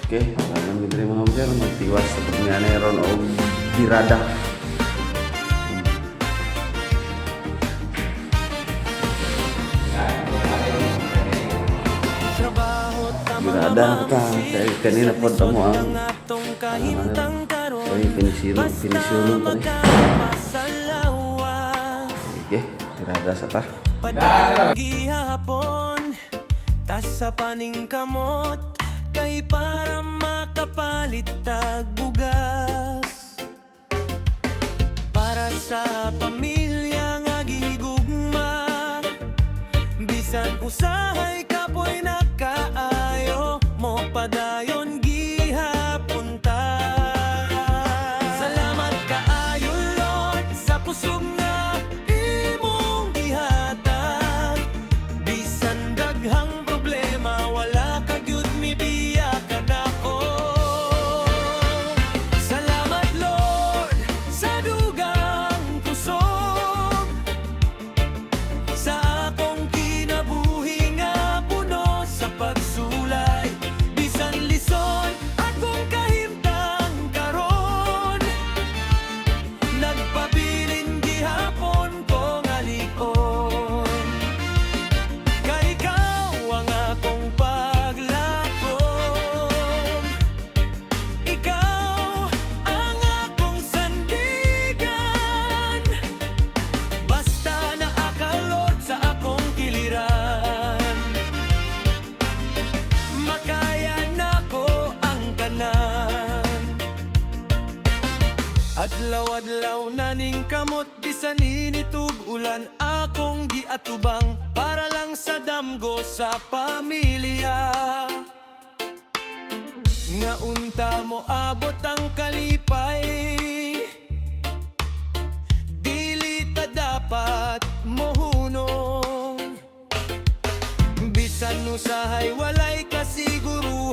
Okay, alam mo rin mga sir, magtiwas sa pagmyaneron o birada. Birada na kita, kaya kanina po mo ang pinisyulo pa rin. Okay, birada sa ta. Gihapon, tas sa paning kamot, kay para makapalit tag bugas. Para sa pamilya nga gigugma, bisan usahay kapoy nakaayo, mo padayon gihapon ta. Salamat kaayo Lord sa pusog nga imong gihatag. Bisan daghang problema, wala ka gyud mibiyakan ako. Salamat Lord sa dugang pusog, sa akong kinabuhi nga puno sa pagsulay. Bisan lison akong kahimtang karon, nagpabilin gihapon ko nga likon. Kay ikaw ang akong paglakom, ikaw ang akong sandigan. Basta naakalot sa akong giliran, makaya nako ang tanan. Adlaw-adlaw na ning kamot, bisan initug ulan akong giatubang, para lang sa damgo sa pamilya. Nga unta mo abot ang kalipay, dili ta dapat mohunong. Bisan usahay walay kasiguruhan,